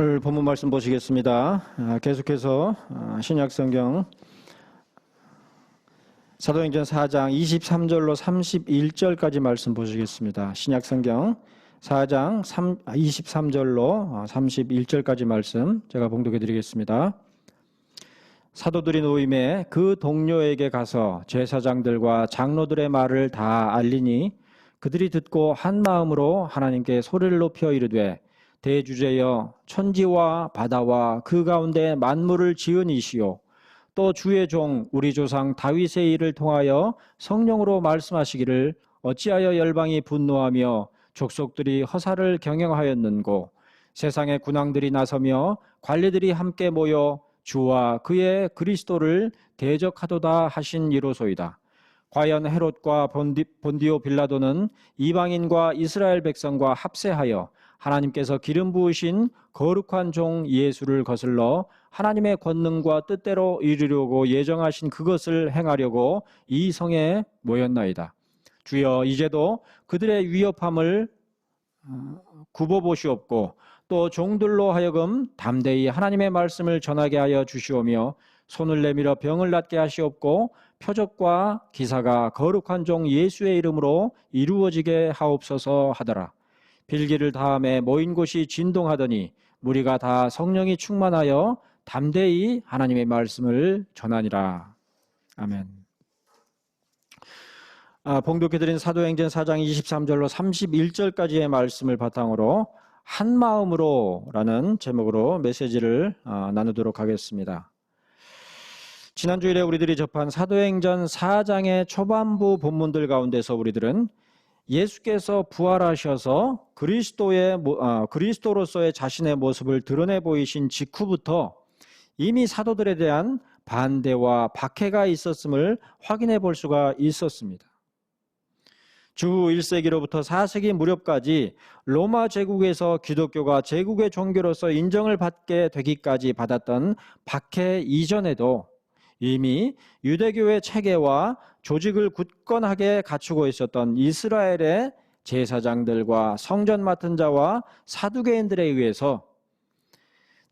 오늘 본문 말씀 보시겠습니다. 계속해서 신약성경 사도행전 4장 23절로 31절까지 말씀 보시겠습니다. 신약성경 4장 23절로 31절까지 말씀 제가 봉독해 드리겠습니다. 사도들이 모임에 그 동료에게 가서 제사장들과 장로들의 말을 다 알리니 그들이 듣고 한 마음으로 하나님께 소리를 높여 이르되 대주제여 천지와 바다와 그 가운데 만물을 지은 이시요 또 주의 종 우리 조상 다윗의 일을 통하여 성령으로 말씀하시기를 어찌하여 열방이 분노하며 족속들이 허사를 경영하였는고 세상의 군왕들이 나서며 관리들이 함께 모여 주와 그의 그리스도를 대적하도다 하신 이로소이다. 과연 헤롯과 본디오 빌라도는 이방인과 이스라엘 백성과 합세하여 하나님께서 기름 부으신 거룩한 종 예수를 거슬러 하나님의 권능과 뜻대로 이루려고 예정하신 그것을 행하려고 이 성에 모였나이다. 주여 이제도 그들의 위협함을 굽어보시옵고 또 종들로 하여금 담대히 하나님의 말씀을 전하게 하여 주시오며 손을 내밀어 병을 낫게 하시옵고 표적과 기사가 거룩한 종 예수의 이름으로 이루어지게 하옵소서 하더라. 빌기를 다음에 모인 곳이 진동하더니 무리가 다 성령이 충만하여 담대히 하나님의 말씀을 전하니라. 아멘. 봉독해드린 사도행전 4장 23절로 31절까지의 말씀을 바탕으로 한마음으로 라는 제목으로 메시지를 나누도록 하겠습니다. 지난주일에 우리들이 접한 사도행전 4장의 초반부 본문들 가운데서 우리들은 예수께서 부활하셔서 그리스도로서의 자신의 모습을 드러내 보이신 직후부터 이미 사도들에 대한 반대와 박해가 있었음을 확인해 볼 수가 있었습니다. 주 1세기로부터 4세기 무렵까지 로마 제국에서 기독교가 제국의 종교로서 인정을 받게 되기까지 받았던 박해 이전에도 이미 유대교의 체계와 조직을 굳건하게 갖추고 있었던 이스라엘의 제사장들과 성전 맡은 자와 사두개인들에 의해서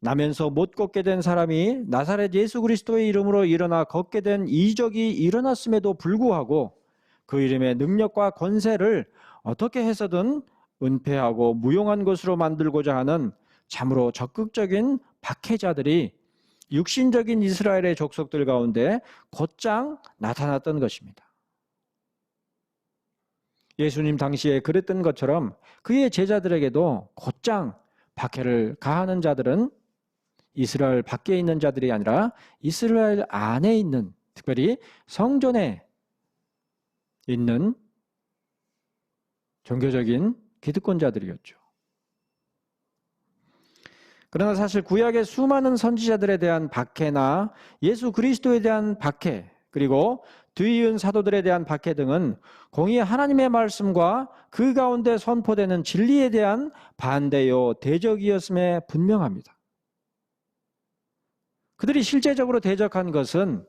나면서 못 걷게 된 사람이 나사렛 예수 그리스도의 이름으로 일어나 걷게 된 이적이 일어났음에도 불구하고 그 이름의 능력과 권세를 어떻게 해서든 은폐하고 무용한 것으로 만들고자 하는 참으로 적극적인 박해자들이 육신적인 이스라엘의 족속들 가운데 곧장 나타났던 것입니다. 예수님 당시에 그랬던 것처럼 그의 제자들에게도 곧장 박해를 가하는 자들은 이스라엘 밖에 있는 자들이 아니라 이스라엘 안에 있는, 특별히 성전에 있는 종교적인 기득권자들이었죠. 그러나 사실 구약의 수많은 선지자들에 대한 박해나 예수 그리스도에 대한 박해, 그리고 뒤이은 사도들에 대한 박해 등은 공의 하나님의 말씀과 그 가운데 선포되는 진리에 대한 반대요 대적이었음에 분명합니다. 그들이 실제적으로 대적한 것은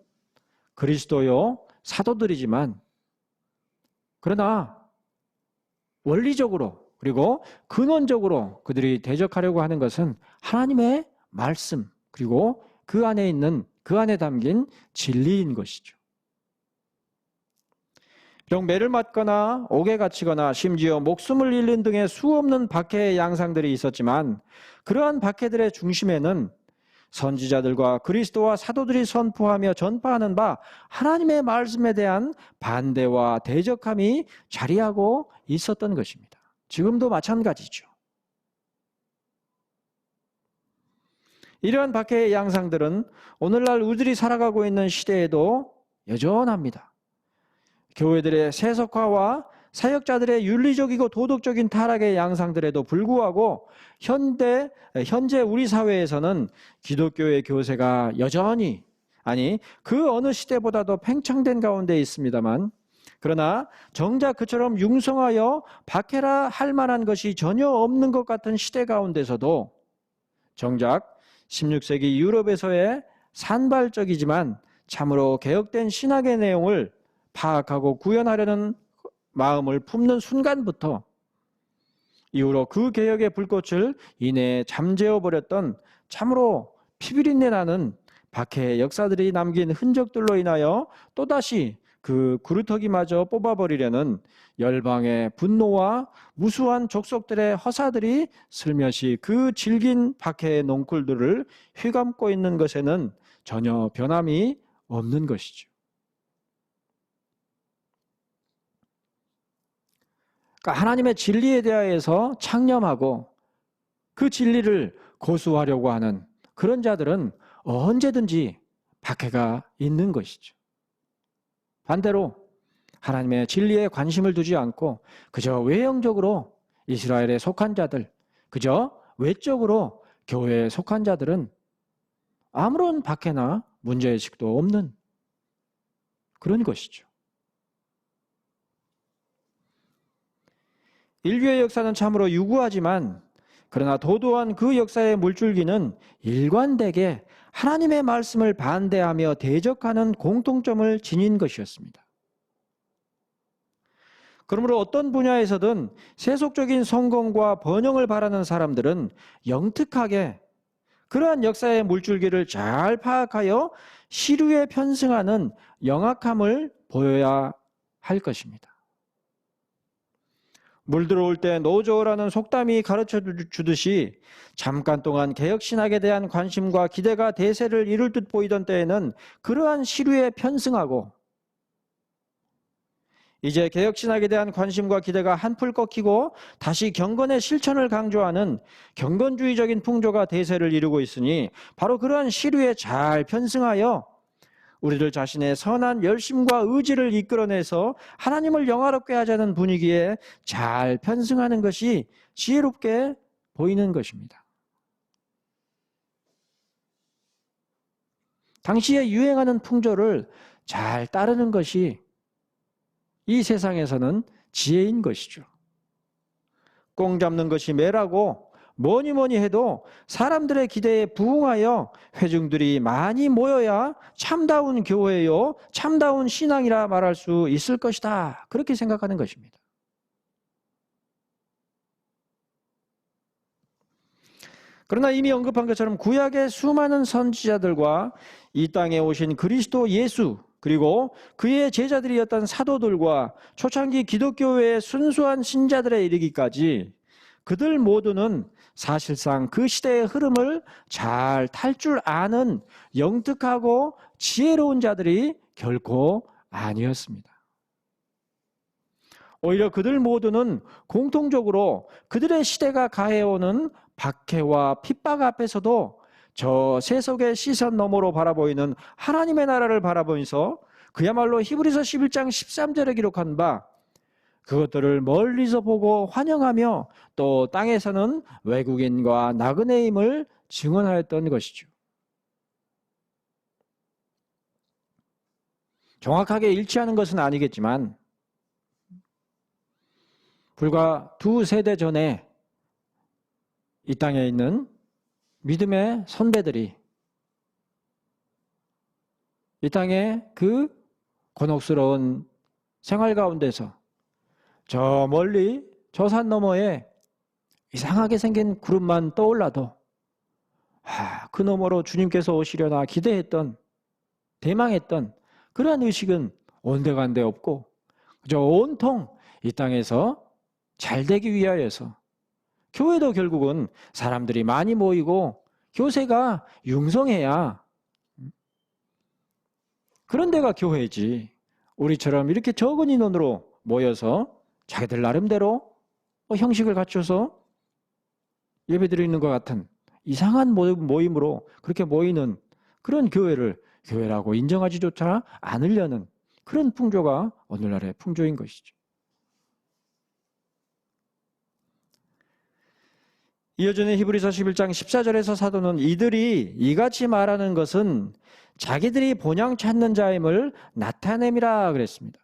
그리스도요 사도들이지만, 그러나 원리적으로 그리고 근원적으로 그들이 대적하려고 하는 것은 하나님의 말씀, 그리고 그 안에 담긴 진리인 것이죠. 비록 매를 맞거나 옥에 갇히거나 심지어 목숨을 잃는 등의 수없는 박해의 양상들이 있었지만, 그러한 박해들의 중심에는 선지자들과 그리스도와 사도들이 선포하며 전파하는 바 하나님의 말씀에 대한 반대와 대적함이 자리하고 있었던 것입니다. 지금도 마찬가지죠. 이러한 박해의 양상들은 오늘날 우리들이 살아가고 있는 시대에도 여전합니다. 교회들의 세속화와 사역자들의 윤리적이고 도덕적인 타락의 양상들에도 불구하고 현재 우리 사회에서는 기독교의 교세가 여전히, 그 어느 시대보다도 팽창된 가운데 있습니다만, 그러나 정작 그처럼 융성하여 박해라 할 만한 것이 전혀 없는 것 같은 시대 가운데서도 정작 16세기 유럽에서의 산발적이지만 참으로 개혁된 신학의 내용을 파악하고 구현하려는 마음을 품는 순간부터 이후로 그 개혁의 불꽃을 이내 잠재워 버렸던 참으로 피비린내 나는 박해의 역사들이 남긴 흔적들로 인하여 또다시 그 구루터기마저 뽑아버리려는 열방의 분노와 무수한 족속들의 허사들이 슬며시 그 질긴 박해의 농쿨들을 휘감고 있는 것에는 전혀 변함이 없는 것이죠. 그러니까 하나님의 진리에 대하여서 창념하고 그 진리를 고수하려고 하는 그런 자들은 언제든지 박해가 있는 것이죠. 반대로 하나님의 진리에 관심을 두지 않고 그저 외형적으로 이스라엘에 속한 자들, 그저 외적으로 교회에 속한 자들은 아무런 박해나 문제의식도 없는 그런 것이죠. 인류의 역사는 참으로 유구하지만 그러나 도도한 그 역사의 물줄기는 일관되게 하나님의 말씀을 반대하며 대적하는 공통점을 지닌 것이었습니다. 그러므로 어떤 분야에서든 세속적인 성공과 번영을 바라는 사람들은 영특하게 그러한 역사의 물줄기를 잘 파악하여 시류에 편승하는 영악함을 보여야 할 것입니다. 물 들어올 때 노저으라는 속담이 가르쳐 주듯이 잠깐 동안 개혁신학에 대한 관심과 기대가 대세를 이룰 듯 보이던 때에는 그러한 시류에 편승하고 이제 개혁신학에 대한 관심과 기대가 한풀 꺾이고 다시 경건의 실천을 강조하는 경건주의적인 풍조가 대세를 이루고 있으니 바로 그러한 시류에 잘 편승하여 우리들 자신의 선한 열심과 의지를 이끌어내서 하나님을 영화롭게 하자는 분위기에 잘 편승하는 것이 지혜롭게 보이는 것입니다. 당시에 유행하는 풍조를 잘 따르는 것이 이 세상에서는 지혜인 것이죠. 꽁 잡는 것이 매라고 뭐니 해도 사람들의 기대에 부응하여 회중들이 많이 모여야 참다운 교회요, 참다운 신앙이라 말할 수 있을 것이다. 그렇게 생각하는 것입니다. 그러나 이미 언급한 것처럼 구약의 수많은 선지자들과 이 땅에 오신 그리스도 예수, 그리고 그의 제자들이었던 사도들과 초창기 기독교회의 순수한 신자들에 이르기까지 그들 모두는 사실상 그 시대의 흐름을 잘 탈 줄 아는 영특하고 지혜로운 자들이 결코 아니었습니다. 오히려 그들 모두는 공통적으로 그들의 시대가 가해오는 박해와 핍박 앞에서도 저 세속의 시선 너머로 바라보이는 하나님의 나라를 바라보면서 그야말로 히브리서 11장 13절에 기록한 바 그것들을 멀리서 보고 환영하며 또 땅에서는 외국인과 나그네임을 증언하였던 것이죠. 정확하게 일치하는 것은 아니겠지만 불과 2세대 전에 이 땅에 있는 믿음의 선배들이 이 땅의 그 곤혹스러운 생활 가운데서 저 멀리 저 산 너머에 이상하게 생긴 구름만 떠올라도 그 너머로 주님께서 오시려나 기대했던 대망했던 그러한 의식은 온데간데 없고 그저 온통 이 땅에서 잘되기 위하여서 교회도 결국은 사람들이 많이 모이고 교세가 융성해야 그런 데가 교회지 우리처럼 이렇게 적은 인원으로 모여서 자기들 나름대로 형식을 갖춰서 예배드리는 것 같은 이상한 모임으로 그렇게 모이는 그런 교회를 교회라고 인정하지조차 않으려는 그런 풍조가 오늘날의 풍조인 것이죠. 이어지는 히브리서 11장 14절에서 사도는 이들이 이같이 말하는 것은 자기들이 본향 찾는 자임을 나타냄이라 그랬습니다.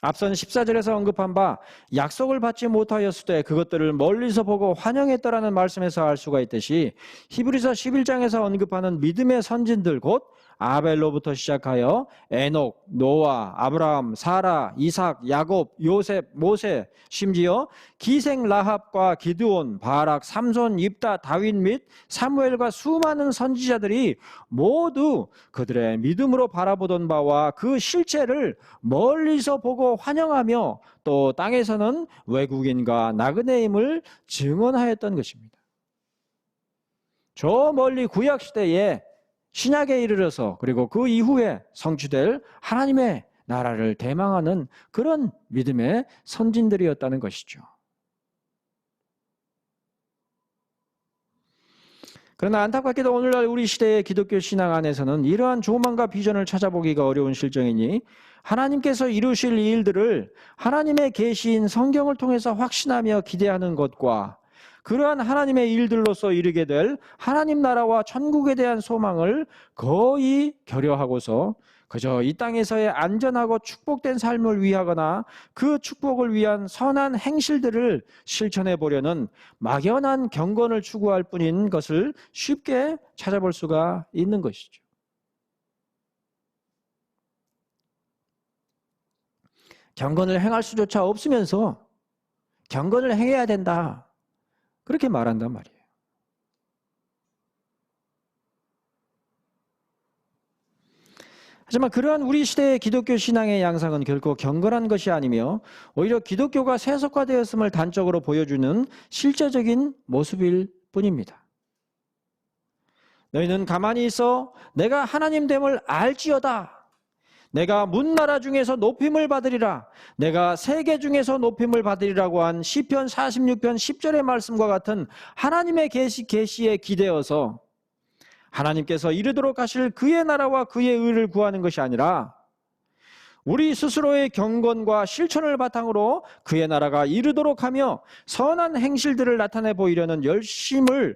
앞선 14절에서 언급한 바 약속을 받지 못하였을 때 그것들을 멀리서 보고 환영했더라는 말씀에서 알 수가 있듯이 히브리서 11장에서 언급하는 믿음의 선진들 곧 아벨로부터 시작하여 에녹, 노아, 아브라함, 사라, 이삭, 야곱, 요셉, 모세, 심지어 기생 라합과 기드온, 바락, 삼손, 입다, 다윗 및 사무엘과 수많은 선지자들이 모두 그들의 믿음으로 바라보던 바와 그 실체를 멀리서 보고 환영하며 또 땅에서는 외국인과 나그네임을 증언하였던 것입니다. 저 멀리 구약시대에 신약에 이르러서 그리고 그 이후에 성취될 하나님의 나라를 대망하는 그런 믿음의 선진들이었다는 것이죠. 그러나 안타깝게도 오늘날 우리 시대의 기독교 신앙 안에서는 이러한 조망과 비전을 찾아보기가 어려운 실정이니 하나님께서 이루실 일들을 하나님의 계시인 성경을 통해서 확신하며 기대하는 것과 그러한 하나님의 일들로서 이루게 될 하나님 나라와 천국에 대한 소망을 거의 결여하고서 그저 이 땅에서의 안전하고 축복된 삶을 위하거나 그 축복을 위한 선한 행실들을 실천해 보려는 막연한 경건을 추구할 뿐인 것을 쉽게 찾아볼 수가 있는 것이죠. 경건을 행할 수조차 없으면서 경건을 행해야 된다, 그렇게 말한단 말이에요. 하지만 그러한 우리 시대의 기독교 신앙의 양상은 결코 경건한 것이 아니며 오히려 기독교가 세속화되었음을 단적으로 보여주는 실제적인 모습일 뿐입니다. 너희는 가만히 있어 내가 하나님됨을 알지어다. 내가 문나라 중에서 높임을 받으리라. 내가 세계 중에서 높임을 받으리라고 한 시편 46편 10절의 말씀과 같은 하나님의 계시에 기대어서 하나님께서 이르도록 하실 그의 나라와 그의 의를 구하는 것이 아니라 우리 스스로의 경건과 실천을 바탕으로 그의 나라가 이르도록 하며 선한 행실들을 나타내 보이려는 열심으로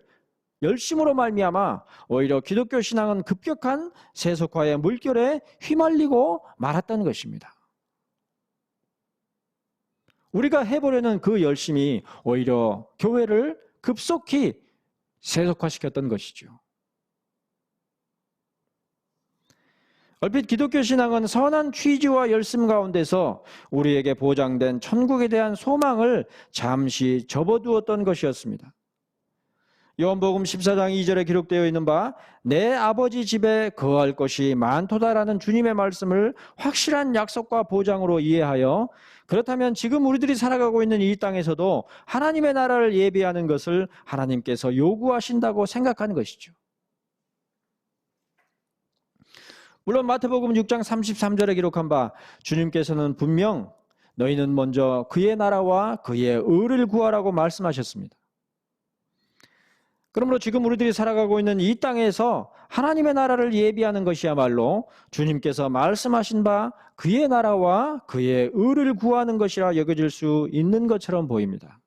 말미암아 오히려 기독교 신앙은 급격한 세속화의 물결에 휘말리고 말았다는 것입니다. 우리가 해보려는 그 열심이 오히려 교회를 급속히 세속화시켰던 것이죠. 얼핏 기독교 신앙은 선한 취지와 열심 가운데서 우리에게 보장된 천국에 대한 소망을 잠시 접어두었던 것이었습니다. 요한복음 14장 2절에 기록되어 있는 바 내 아버지 집에 거할 것이 많도다라는 주님의 말씀을 확실한 약속과 보장으로 이해하여 그렇다면 지금 우리들이 살아가고 있는 이 땅에서도 하나님의 나라를 예비하는 것을 하나님께서 요구하신다고 생각하는 것이죠. 물론 마태복음 6장 33절에 기록한 바 주님께서는 분명 너희는 먼저 그의 나라와 그의 의를 구하라고 말씀하셨습니다. 그러므로 지금 우리들이 살아가고 있는 이 땅에서 하나님의 나라를 예비하는 것이야말로 주님께서 말씀하신 바 그의 나라와 그의 의를 구하는 것이라 여겨질 수 있는 것처럼 보입니다.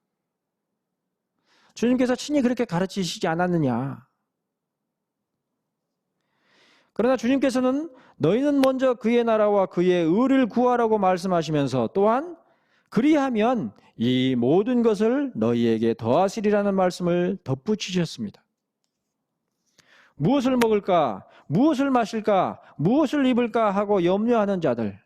주님께서 친히 그렇게 가르치시지 않았느냐? 그러나 주님께서는 너희는 먼저 그의 나라와 그의 의를 구하라고 말씀하시면서 또한 그리하면 이 모든 것을 너희에게 더하시리라는 말씀을 덧붙이셨습니다. 무엇을 먹을까, 무엇을 마실까, 무엇을 입을까 하고 염려하는 자들,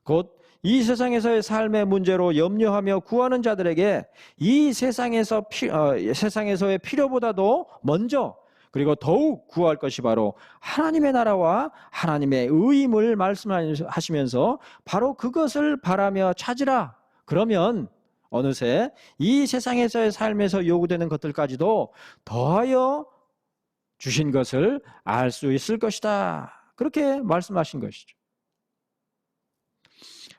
곧 이 세상에서의 삶의 문제로 염려하며 구하는 자들에게 이 세상에서의 필요보다도 먼저 그리고 더욱 구할 것이 바로 하나님의 나라와 하나님의 의임을 말씀하시면서 바로 그것을 바라며 찾으라. 그러면 어느새 이 세상에서의 삶에서 요구되는 것들까지도 더하여 주신 것을 알 수 있을 것이다. 그렇게 말씀하신 것이죠.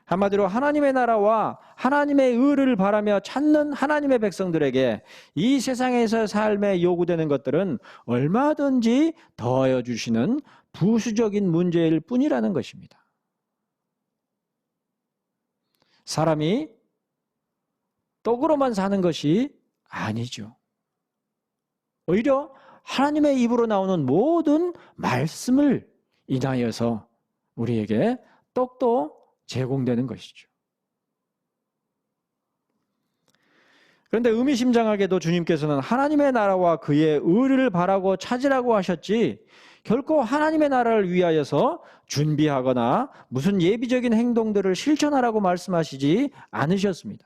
한마디로 하나님의 나라와 하나님의 의를 바라며 찾는 하나님의 백성들에게 이 세상에서 삶에 요구되는 것들은 얼마든지 더하여 주시는 부수적인 문제일 뿐이라는 것입니다. 사람이 떡으로만 사는 것이 아니죠. 오히려 하나님의 입으로 나오는 모든 말씀을 인하여서 우리에게 떡도 제공되는 것이죠. 그런데 의미심장하게도 주님께서는 하나님의 나라와 그의 의를 바라고 찾으라고 하셨지 결코 하나님의 나라를 위하여서 준비하거나 무슨 예비적인 행동들을 실천하라고 말씀하시지 않으셨습니다.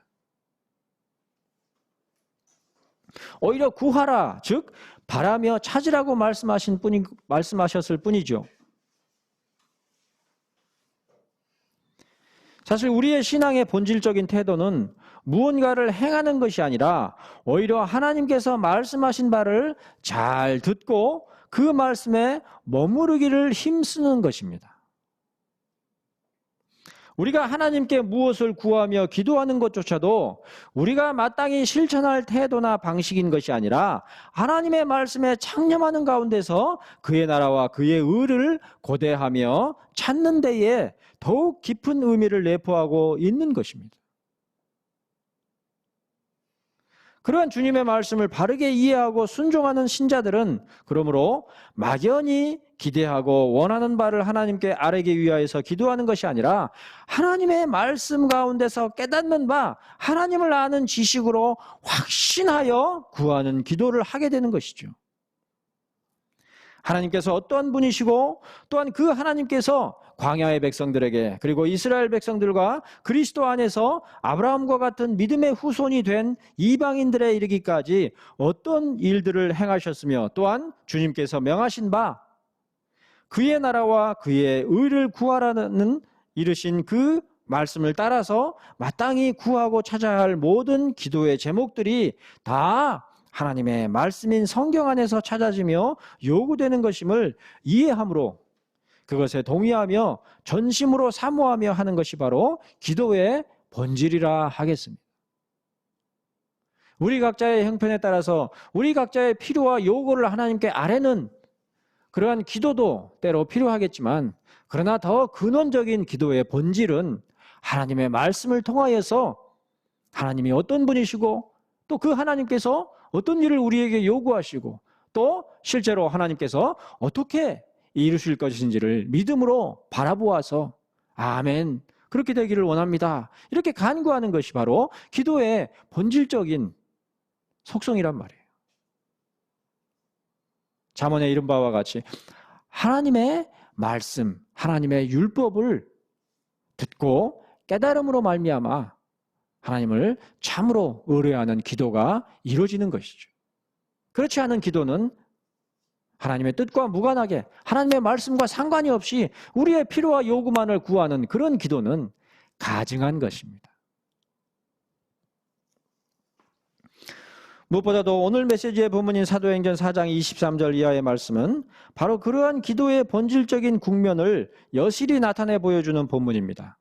오히려 구하라, 즉 바라며 찾으라고 말씀하셨을 뿐이죠. 사실 우리의 신앙의 본질적인 태도는 무언가를 행하는 것이 아니라 오히려 하나님께서 말씀하신 바를 잘 듣고 그 말씀에 머무르기를 힘쓰는 것입니다. 우리가 하나님께 무엇을 구하며 기도하는 것조차도 우리가 마땅히 실천할 태도나 방식인 것이 아니라 하나님의 말씀에 창념하는 가운데서 그의 나라와 그의 의를 고대하며 찾는 데에 더욱 깊은 의미를 내포하고 있는 것입니다. 그러한 주님의 말씀을 바르게 이해하고 순종하는 신자들은 그러므로 막연히 기대하고 원하는 바를 하나님께 아뢰기 위하여서 기도하는 것이 아니라 하나님의 말씀 가운데서 깨닫는 바, 하나님을 아는 지식으로 확신하여 구하는 기도를 하게 되는 것이죠. 하나님께서 어떠한 분이시고 또한 그 하나님께서 광야의 백성들에게 그리고 이스라엘 백성들과 그리스도 안에서 아브라함과 같은 믿음의 후손이 된 이방인들에 이르기까지 어떤 일들을 행하셨으며 또한 주님께서 명하신 바 그의 나라와 그의 의를 구하라는 이르신 그 말씀을 따라서 마땅히 구하고 찾아야 할 모든 기도의 제목들이 다 하나님의 말씀인 성경 안에서 찾아지며 요구되는 것임을 이해함으로 그것에 동의하며 전심으로 사모하며 하는 것이 바로 기도의 본질이라 하겠습니다. 우리 각자의 형편에 따라서 우리 각자의 필요와 요구를 하나님께 아뢰는 그러한 기도도 때로 필요하겠지만 그러나 더 근원적인 기도의 본질은 하나님의 말씀을 통하여서 하나님이 어떤 분이시고 또 그 하나님께서 어떤 일을 우리에게 요구하시고 또 실제로 하나님께서 어떻게 이루실 것인지를 믿음으로 바라보아서 아멘, 그렇게 되기를 원합니다, 이렇게 간구하는 것이 바로 기도의 본질적인 속성이란 말이에요. 잠언에 이른 바와 같이 하나님의 말씀, 하나님의 율법을 듣고 깨달음으로 말미암아 하나님을 참으로 의뢰하는 기도가 이루어지는 것이죠. 그렇지 않은 기도는 하나님의 뜻과 무관하게 하나님의 말씀과 상관이 없이 우리의 필요와 요구만을 구하는 그런 기도는 가증한 것입니다. 무엇보다도 오늘 메시지의 본문인 사도행전 4장 23절 이하의 말씀은 바로 그러한 기도의 본질적인 국면을 여실히 나타내 보여주는 본문입니다.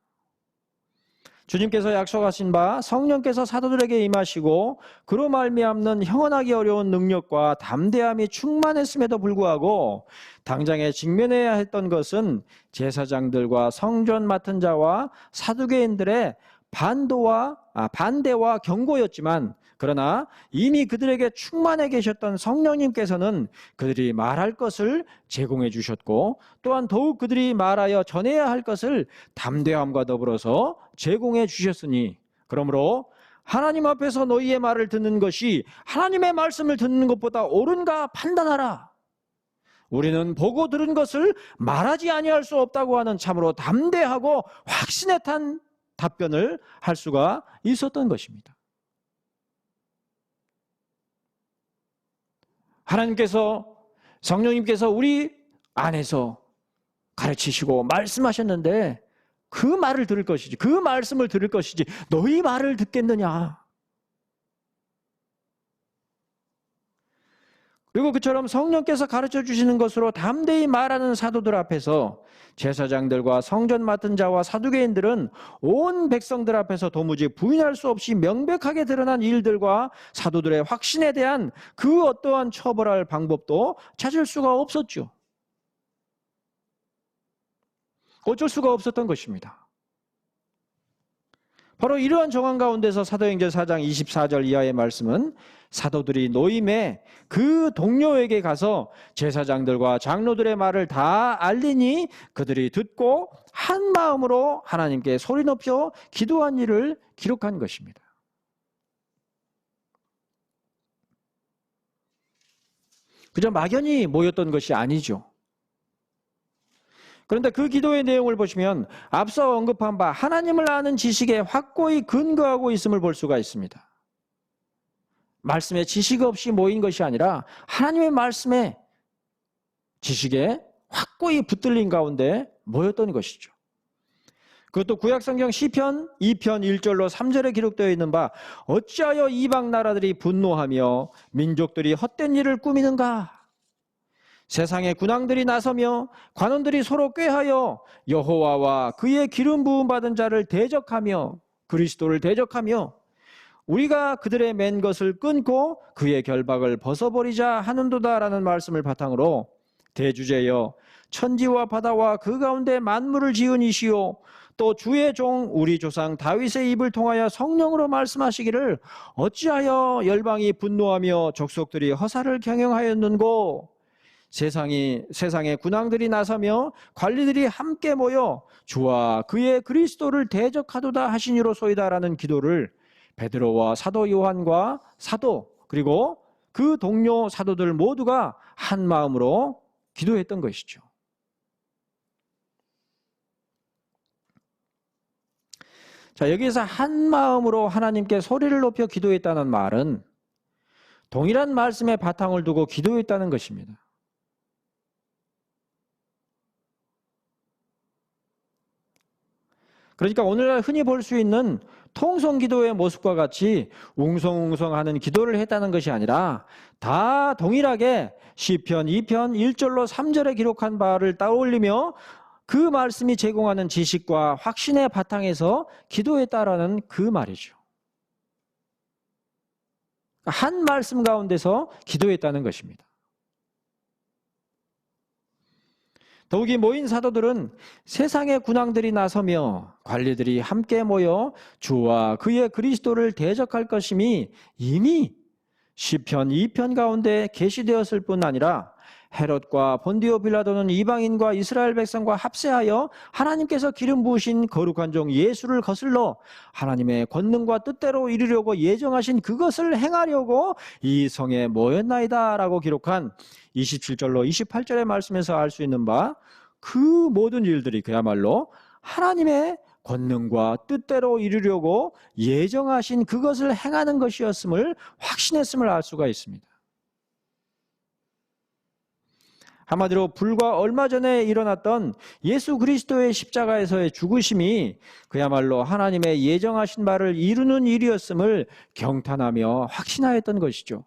주님께서 약속하신 바 성령께서 사도들에게 임하시고 그로 말미암는 형언하기 어려운 능력과 담대함이 충만했음에도 불구하고 당장에 직면해야 했던 것은 제사장들과 성전 맡은 자와 사두개인들의 반대와 경고였지만 그러나 이미 그들에게 충만해 계셨던 성령님께서는 그들이 말할 것을 제공해 주셨고 또한 더욱 그들이 말하여 전해야 할 것을 담대함과 더불어서 제공해 주셨으니 그러므로 하나님 앞에서 너희의 말을 듣는 것이 하나님의 말씀을 듣는 것보다 옳은가 판단하라. 우리는 보고 들은 것을 말하지 아니할 수 없다고 하는 참으로 담대하고 확신에 탄 답변을 할 수가 있었던 것입니다. 하나님께서 성령님께서 우리 안에서 가르치시고 말씀하셨는데 그 말을 들을 것이지 그 말씀을 들을 것이지 너희 말을 듣겠느냐. 그리고 그처럼 성령께서 가르쳐 주시는 것으로 담대히 말하는 사도들 앞에서 제사장들과 성전 맡은 자와 사두개인들은 온 백성들 앞에서 도무지 부인할 수 없이 명백하게 드러난 일들과 사도들의 확신에 대한 그 어떠한 처벌할 방법도 찾을 수가 없었죠. 어쩔 수가 없었던 것입니다. 바로 이러한 정황 가운데서 사도행전 4장 24절 이하의 말씀은 사도들이 노임에 그 동료에게 가서 제사장들과 장로들의 말을 다 알리니 그들이 듣고 한 마음으로 하나님께 소리 높여 기도한 일을 기록한 것입니다. 그저 막연히 모였던 것이 아니죠. 그런데 그 기도의 내용을 보시면 앞서 언급한 바 하나님을 아는 지식에 확고히 근거하고 있음을 볼 수가 있습니다. 말씀에 지식 없이 모인 것이 아니라 하나님의 말씀에 지식에 확고히 붙들린 가운데 모였던 것이죠. 그것도 구약성경 시편 2편 1절로 3절에 기록되어 있는 바 어찌하여 이방 나라들이 분노하며 민족들이 헛된 일을 꾸미는가? 세상의 군왕들이 나서며 관원들이 서로 꾀하여 여호와와 그의 기름 부음 받은 자를 대적하며 그리스도를 대적하며 우리가 그들의 맨 것을 끊고 그의 결박을 벗어버리자 하는도다라는 말씀을 바탕으로 대주제여 천지와 바다와 그 가운데 만물을 지은 이시오 또 주의 종 우리 조상 다윗의 입을 통하여 성령으로 말씀하시기를 어찌하여 열방이 분노하며 족속들이 허사를 경영하였는고 세상의 군왕들이 나서며 관리들이 함께 모여 주와 그의 그리스도를 대적하도다 하시니로소이다라는 기도를 베드로와 사도 요한과 사도 그리고 그 동료 사도들 모두가 한 마음으로 기도했던 것이죠. 자, 여기서 한 마음으로 하나님께 소리를 높여 기도했다는 말은 동일한 말씀의 바탕을 두고 기도했다는 것입니다. 그러니까 오늘날 흔히 볼 수 있는 통성기도의 모습과 같이 웅성웅성하는 기도를 했다는 것이 아니라 다 동일하게 시편 2편 1절로 3절에 기록한 바를 따올리며 그 말씀이 제공하는 지식과 확신의 바탕에서 기도했다라는 그 말이죠. 한 말씀 가운데서 기도했다는 것입니다. 더욱이 모인 사도들은 세상의 군왕들이 나서며 관리들이 함께 모여 주와 그의 그리스도를 대적할 것임이 이미 시편 2편 가운데 계시되었을 뿐 아니라 헤롯과 본디오 빌라도는 이방인과 이스라엘 백성과 합세하여 하나님께서 기름 부으신 거룩한 종 예수를 거슬러 하나님의 권능과 뜻대로 이루려고 예정하신 그것을 행하려고 이 성에 모였나이다 라고 기록한 27절로 28절의 말씀에서 알 수 있는 바 그 모든 일들이 그야말로 하나님의 권능과 뜻대로 이루려고 예정하신 그것을 행하는 것이었음을 확신했음을 알 수가 있습니다. 한마디로 불과 얼마 전에 일어났던 예수 그리스도의 십자가에서의 죽으심이 그야말로 하나님의 예정하신 바를 이루는 일이었음을 경탄하며 확신하였던 것이죠.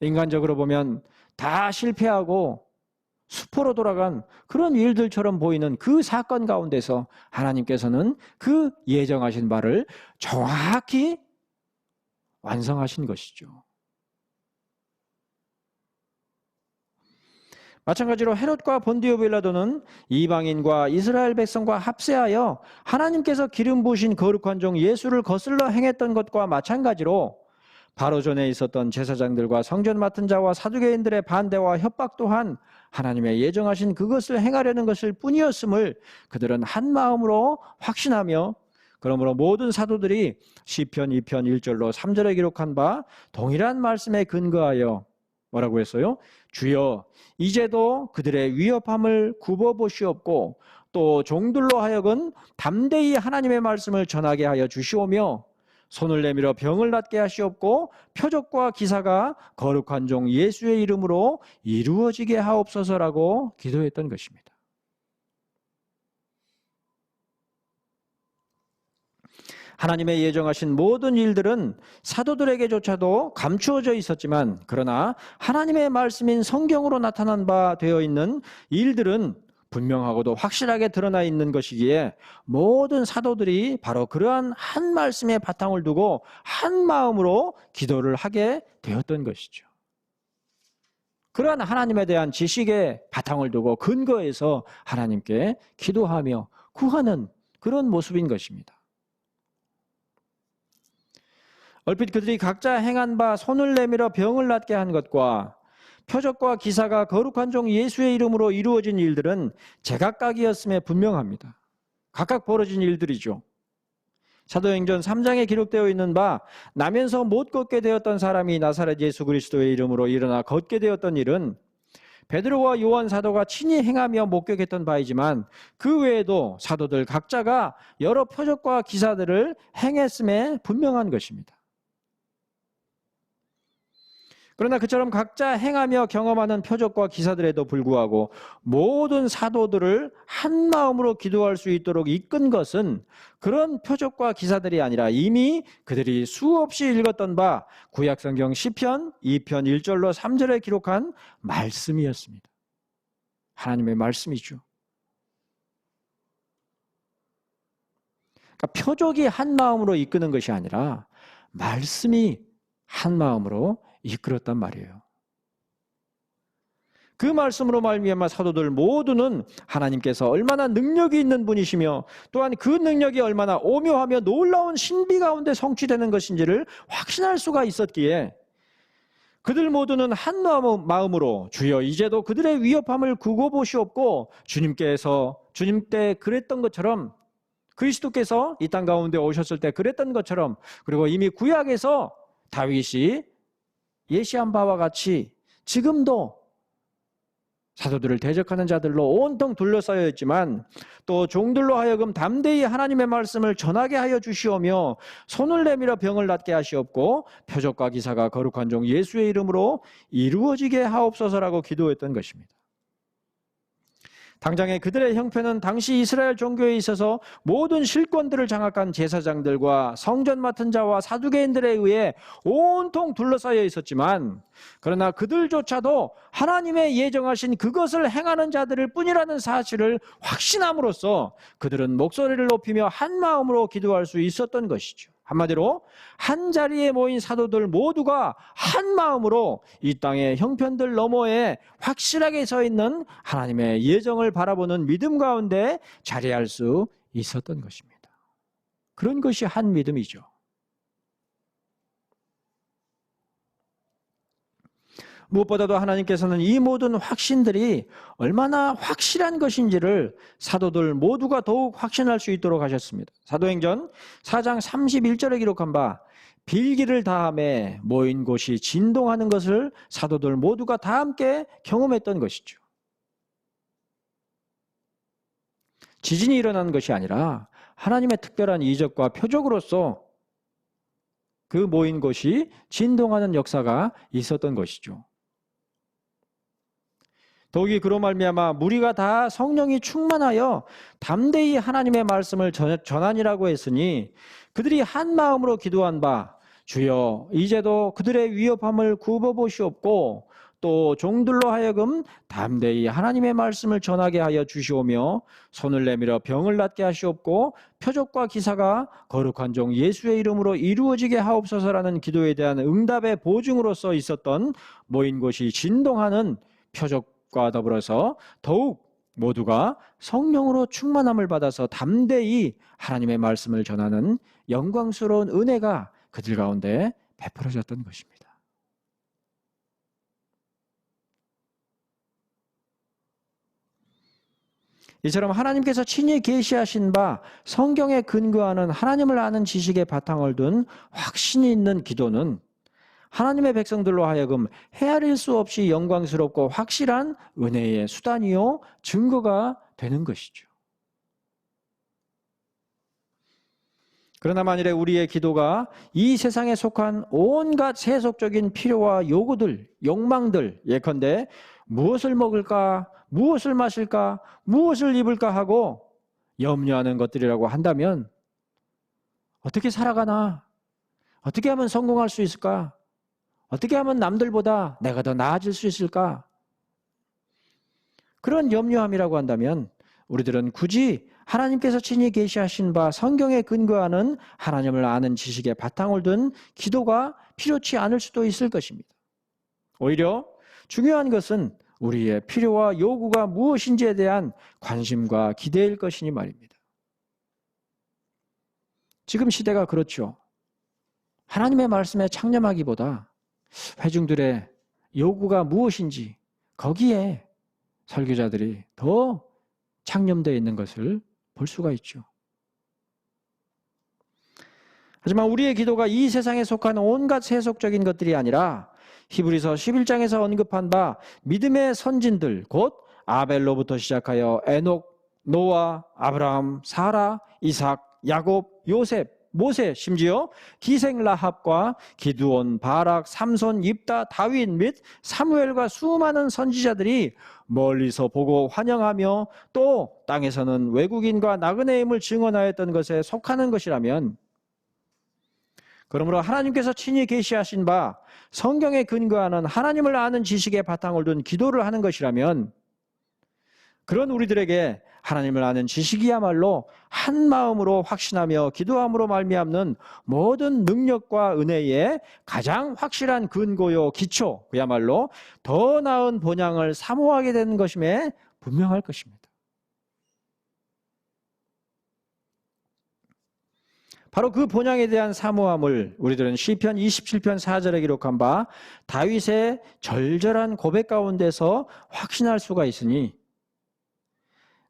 인간적으로 보면 다 실패하고 수포로 돌아간 그런 일들처럼 보이는 그 사건 가운데서 하나님께서는 그 예정하신 바를 정확히 완성하신 것이죠. 마찬가지로 헤롯과 본디오 빌라도는 이방인과 이스라엘 백성과 합세하여 하나님께서 기름 부으신 거룩한 종 예수를 거슬러 행했던 것과 마찬가지로 바로 전에 있었던 제사장들과 성전 맡은 자와 사두개인들의 반대와 협박 또한 하나님의 예정하신 그것을 행하려는 것일 뿐이었음을 그들은 한 마음으로 확신하며 그러므로 모든 사도들이 시편 2편 1절로 3절에 기록한 바 동일한 말씀에 근거하여 뭐라고 했어요? 주여 이제도 그들의 위협함을 굽어보시옵고 또 종들로 하여금 담대히 하나님의 말씀을 전하게 하여 주시오며 손을 내밀어 병을 낫게 하시옵고 표적과 기사가 거룩한 종 예수의 이름으로 이루어지게 하옵소서라고 기도했던 것입니다. 하나님의 예정하신 모든 일들은 사도들에게조차도 감추어져 있었지만 그러나 하나님의 말씀인 성경으로 나타난 바 되어 있는 일들은 분명하고도 확실하게 드러나 있는 것이기에 모든 사도들이 바로 그러한 한 말씀의 바탕을 두고 한 마음으로 기도를 하게 되었던 것이죠. 그러한 하나님에 대한 지식의 바탕을 두고 근거해서 하나님께 기도하며 구하는 그런 모습인 것입니다. 얼핏 그들이 각자 행한 바 손을 내밀어 병을 낫게 한 것과 표적과 기사가 거룩한 종 예수의 이름으로 이루어진 일들은 제각각이었음에 분명합니다. 각각 벌어진 일들이죠. 사도행전 3장에 기록되어 있는 바 나면서 못 걷게 되었던 사람이 나사렛 예수 그리스도의 이름으로 일어나 걷게 되었던 일은 베드로와 요한 사도가 친히 행하며 목격했던 바이지만 그 외에도 사도들 각자가 여러 표적과 기사들을 행했음에 분명한 것입니다. 그러나 그처럼 각자 행하며 경험하는 표적과 기사들에도 불구하고 모든 사도들을 한 마음으로 기도할 수 있도록 이끈 것은 그런 표적과 기사들이 아니라 이미 그들이 수없이 읽었던 바 구약성경 시편 2편 1절로 3절에 기록한 말씀이었습니다. 하나님의 말씀이죠. 그러니까 표적이 한 마음으로 이끄는 것이 아니라 말씀이 한 마음으로 이끌었단 말이에요. 그 말씀으로 말미암아 사도들 모두는 하나님께서 얼마나 능력이 있는 분이시며 또한 그 능력이 얼마나 오묘하며 놀라운 신비 가운데 성취되는 것인지를 확신할 수가 있었기에 그들 모두는 한 마음으로 주여 이제도 그들의 위협함을 두고 보시옵고 주님 때 그랬던 것처럼 그리스도께서 이 땅 가운데 오셨을 때 그랬던 것처럼 그리고 이미 구약에서 다윗이 예시한 바와 같이 지금도 사도들을 대적하는 자들로 온통 둘러싸여 있지만 또 종들로 하여금 담대히 하나님의 말씀을 전하게 하여 주시오며 손을 내밀어 병을 낫게 하시옵고 표적과 기사가 거룩한 종 예수의 이름으로 이루어지게 하옵소서라고 기도했던 것입니다. 당장에 그들의 형편은 당시 이스라엘 종교에 있어서 모든 실권들을 장악한 제사장들과 성전 맡은 자와 사두개인들에 의해 온통 둘러싸여 있었지만 그러나 그들조차도 하나님의 예정하신 그것을 행하는 자들일 뿐이라는 사실을 확신함으로써 그들은 목소리를 높이며 한 마음으로 기도할 수 있었던 것이죠. 한마디로 한 자리에 모인 사도들 모두가 한 마음으로 이 땅의 형편들 너머에 확실하게 서 있는 하나님의 예정을 바라보는 믿음 가운데 자리할 수 있었던 것입니다. 그런 것이 한 믿음이죠. 무엇보다도 하나님께서는 이 모든 확신들이 얼마나 확실한 것인지를 사도들 모두가 더욱 확신할 수 있도록 하셨습니다. 사도행전 4장 31절에 기록한 바 빌기를 다함에 모인 곳이 진동하는 것을 사도들 모두가 다 함께 경험했던 것이죠. 지진이 일어난 것이 아니라 하나님의 특별한 이적과 표적으로서 그 모인 곳이 진동하는 역사가 있었던 것이죠. 더욱이 그로 말미암아 무리가 다 성령이 충만하여 담대히 하나님의 말씀을 전하니라고 했으니 그들이 한 마음으로 기도한 바 주여 이제도 그들의 위협함을 굽어보시옵고 또 종들로 하여금 담대히 하나님의 말씀을 전하게 하여 주시오며 손을 내밀어 병을 낫게 하시옵고 표적과 기사가 거룩한 종 예수의 이름으로 이루어지게 하옵소서라는 기도에 대한 응답의 보증으로서 있었던 모인 곳이 진동하는 표적 과 더불어서 더욱 모두가 성령으로 충만함을 받아서 담대히 하나님의 말씀을 전하는 영광스러운 은혜가 그들 가운데 베풀어졌던 것입니다. 이처럼 하나님께서 친히 계시하신 바 성경에 근거하는 하나님을 아는 지식의 바탕을 둔 확신이 있는 기도는 하나님의 백성들로 하여금 헤아릴 수 없이 영광스럽고 확실한 은혜의 수단이요 증거가 되는 것이죠. 그러나 만일에 우리의 기도가 이 세상에 속한 온갖 세속적인 필요와 요구들, 욕망들, 예컨대 무엇을 먹을까, 무엇을 마실까, 무엇을 입을까 하고 염려하는 것들이라고 한다면 어떻게 살아가나? 어떻게 하면 성공할 수 있을까? 어떻게 하면 남들보다 내가 더 나아질 수 있을까? 그런 염려함이라고 한다면 우리들은 굳이 하나님께서 친히 계시하신 바 성경에 근거하는 하나님을 아는 지식의 바탕을 둔 기도가 필요치 않을 수도 있을 것입니다. 오히려 중요한 것은 우리의 필요와 요구가 무엇인지에 대한 관심과 기대일 것이니 말입니다. 지금 시대가 그렇죠. 하나님의 말씀에 창념하기보다 회중들의 요구가 무엇인지 거기에 설교자들이 더 창념되어 있는 것을 볼 수가 있죠. 하지만 우리의 기도가 이 세상에 속한 온갖 세속적인 것들이 아니라 히브리서 11장에서 언급한 바 믿음의 선진들 곧 아벨로부터 시작하여 에녹, 노아, 아브라함, 사라, 이삭, 야곱, 요셉, 모세, 심지어 기생 라합과 기드온, 바락, 삼손, 입다, 다윗 및 사무엘과 수많은 선지자들이 멀리서 보고 환영하며 또 땅에서는 외국인과 나그네임을 증언하였던 것에 속하는 것이라면, 그러므로 하나님께서 친히 계시하신 바 성경에 근거하는 하나님을 아는 지식에 바탕을 둔 기도를 하는 것이라면, 그런 우리들에게 하나님을 아는 지식이야말로 한 마음으로 확신하며 기도함으로 말미암는 모든 능력과 은혜의 가장 확실한 근거요 기초, 그야말로 더 나은 본향을 사모하게 되는 것임에 분명할 것입니다. 바로 그 본향에 대한 사모함을 우리들은 시편 27편 4절에 기록한 바 다윗의 절절한 고백 가운데서 확신할 수가 있으니,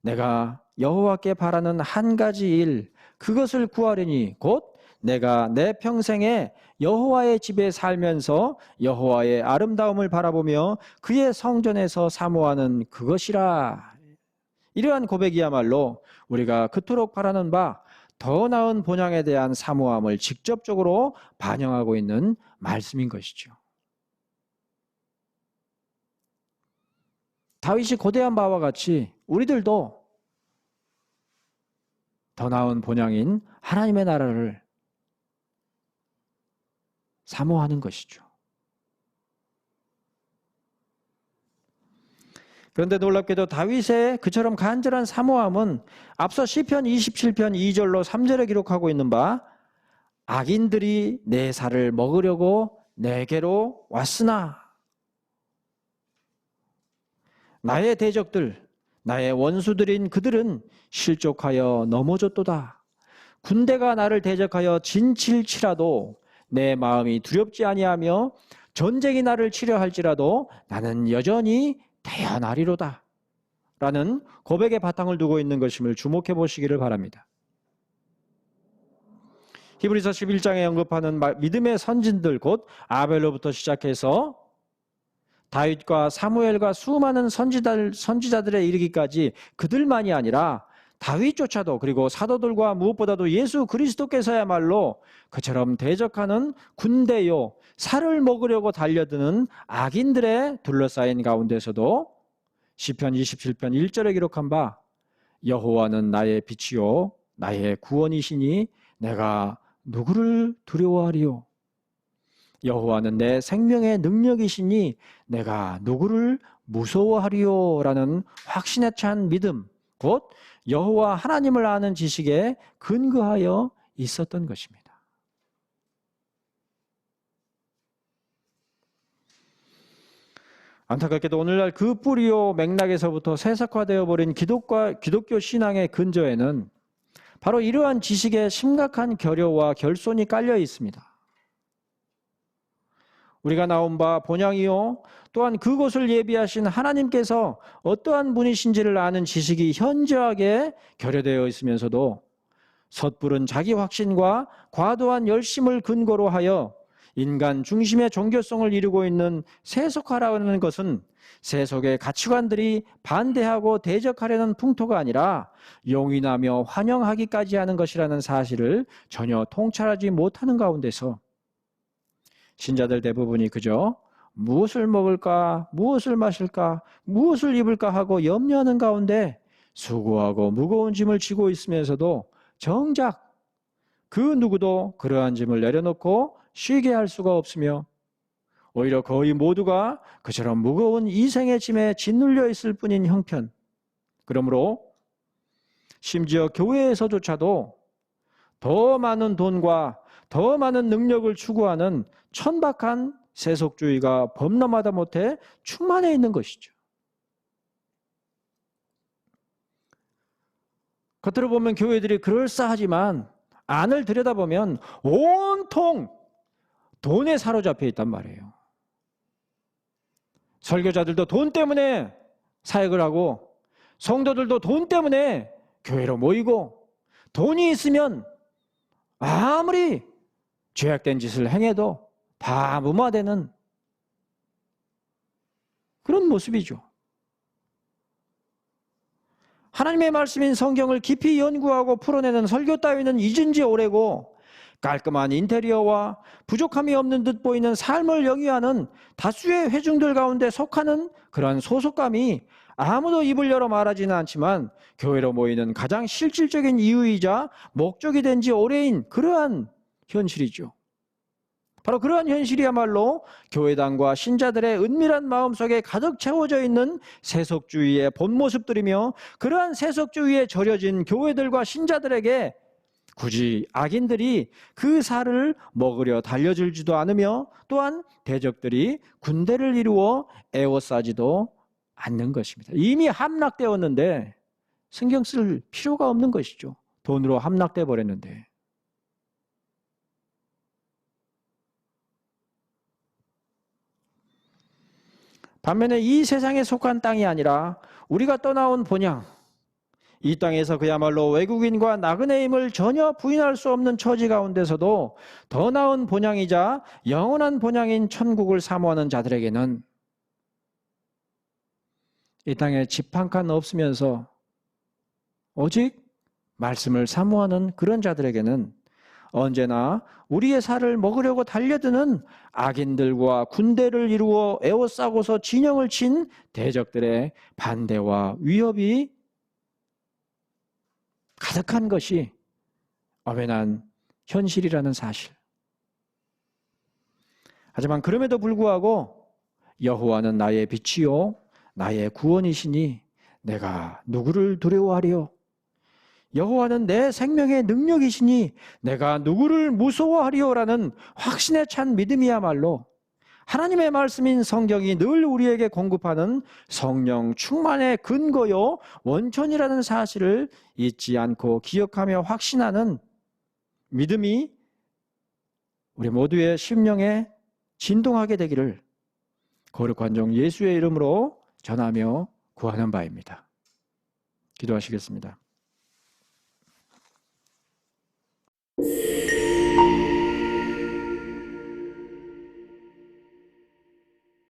내가 여호와께 바라는 한 가지 일, 그것을 구하려니 곧 내가 내 평생에 여호와의 집에 살면서 여호와의 아름다움을 바라보며 그의 성전에서 사모하는 그것이라. 이러한 고백이야말로 우리가 그토록 바라는 바 더 나은 본향에 대한 사모함을 직접적으로 반영하고 있는 말씀인 것이죠. 다윗이 고대한 바와 같이 우리들도 더 나은 본향인 하나님의 나라를 사모하는 것이죠. 그런데 놀랍게도 다윗의 그처럼 간절한 사모함은 앞서 시편 27편 2절로 3절에 기록하고 있는 바 악인들이 내 살을 먹으려고 내게로 왔으나, 나의 대적들, 나의 원수들인 그들은 실족하여 넘어졌도다. 군대가 나를 대적하여 진칠치라도 내 마음이 두렵지 아니하며 전쟁이 나를 치려 할지라도 나는 여전히 태어나리로다. 라는 고백의 바탕을 두고 있는 것임을 주목해 보시기를 바랍니다. 히브리서 11장에 언급하는 믿음의 선진들 곧 아벨로부터 시작해서 다윗과 사무엘과 수많은 선지자들에 이르기까지 그들만이 아니라 다윗조차도, 그리고 사도들과 무엇보다도 예수 그리스도께서야말로 그처럼 대적하는 군대요, 살을 먹으려고 달려드는 악인들에 둘러싸인 가운데서도 시편 27편 1절에 기록한 바 여호와는 나의 빛이요 나의 구원이시니 내가 누구를 두려워하리요. 여호와는 내 생명의 능력이시니 내가 누구를 무서워하리요. 라는 확신에 찬 믿음, 곧 여호와 하나님을 아는 지식에 근거하여 있었던 것입니다. 안타깝게도 오늘날 그 뿌리요 맥락에서부터 세속화되어 버린 기독교 신앙의 근저에는 바로 이러한 지식의 심각한 결여와 결손이 깔려 있습니다. 우리가 나온 바 본향이요 또한 그곳을 예비하신 하나님께서 어떠한 분이신지를 아는 지식이 현저하게 결여되어 있으면서도 섣부른 자기 확신과 과도한 열심을 근거로 하여 인간 중심의 종교성을 이루고 있는 세속화라는 것은 세속의 가치관들이 반대하고 대적하려는 풍토가 아니라 용인하며 환영하기까지 하는 것이라는 사실을 전혀 통찰하지 못하는 가운데서 신자들 대부분이 그저 무엇을 먹을까, 무엇을 마실까, 무엇을 입을까 하고 염려하는 가운데 수고하고 무거운 짐을 지고 있으면서도 정작 그 누구도 그러한 짐을 내려놓고 쉬게 할 수가 없으며 오히려 거의 모두가 그처럼 무거운 이생의 짐에 짓눌려 있을 뿐인 형편. 그러므로 심지어 교회에서조차도 더 많은 돈과 더 많은 능력을 추구하는 천박한 세속주의가 범람하다 못해 충만해 있는 것이죠. 겉으로 보면 교회들이 그럴싸하지만 안을 들여다보면 온통 돈에 사로잡혀 있단 말이에요. 설교자들도 돈 때문에 사역을 하고 성도들도 돈 때문에 교회로 모이고 돈이 있으면 아무리 죄악된 짓을 행해도 다 무마되는 그런 모습이죠. 하나님의 말씀인 성경을 깊이 연구하고 풀어내는 설교 따위는 잊은 지 오래고, 깔끔한 인테리어와 부족함이 없는 듯 보이는 삶을 영위하는 다수의 회중들 가운데 속하는 그러한 소속감이 아무도 입을 열어 말하지는 않지만 교회로 모이는 가장 실질적인 이유이자 목적이 된 지 오래인 그러한 현실이죠. 바로 그러한 현실이야말로 교회당과 신자들의 은밀한 마음속에 가득 채워져 있는 세속주의의 본 모습들이며, 그러한 세속주의에 절여진 교회들과 신자들에게 굳이 악인들이 그 살을 먹으려 달려들지도 않으며, 또한 대적들이 군대를 이루어 에워싸지도 않는 것입니다. 이미 함락되었는데 신경 쓸 필요가 없는 것이죠. 돈으로 함락돼 버렸는데. 반면에 이 세상에 속한 땅이 아니라 우리가 떠나온 본향, 이 땅에서 그야말로 외국인과 나그네임을 전혀 부인할 수 없는 처지 가운데서도 더 나은 본향이자 영원한 본향인 천국을 사모하는 자들에게는, 이 땅에 집 한 칸 없으면서 오직 말씀을 사모하는 그런 자들에게는 언제나 우리의 살을 먹으려고 달려드는 악인들과 군대를 이루어 에워싸고서 진영을 친 대적들의 반대와 위협이 가득한 것이 엄연한 현실이라는 사실. 하지만 그럼에도 불구하고 여호와는 나의 빛이요 나의 구원이시니 내가 누구를 두려워하리요? 여호와는 내 생명의 능력이시니 내가 누구를 무서워하리요라는 확신에 찬 믿음이야말로 하나님의 말씀인 성경이 늘 우리에게 공급하는 성령 충만의 근거요 원천이라는 사실을 잊지 않고 기억하며 확신하는 믿음이 우리 모두의 심령에 진동하게 되기를 거룩한 종 예수의 이름으로 전하며 구하는 바입니다. 기도하시겠습니다.